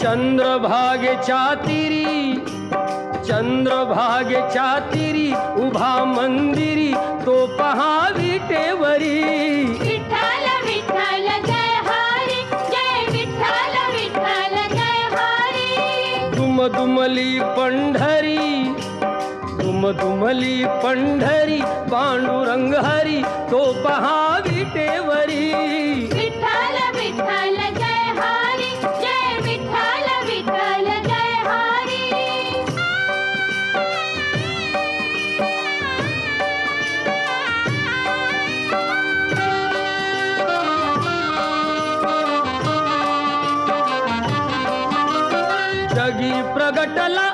चंद्रभागेच्या तीरी, चंद्रभागेच्या तीरी उभा मंदिरी तो पहा विटेवरी. विठ्ठल विठ्ठल जय हरी, जय विठ्ठल विठ्ठल जय हरी. दुमदुमली पंढरी, दुमदुमली पंढरी पांडुरंग हरी तो पहा विटेवरी. विठ्ठल विठ्ठल जय हरी, जय विठ्ठल विठ्ठल जय हरी. जगी प्रगटला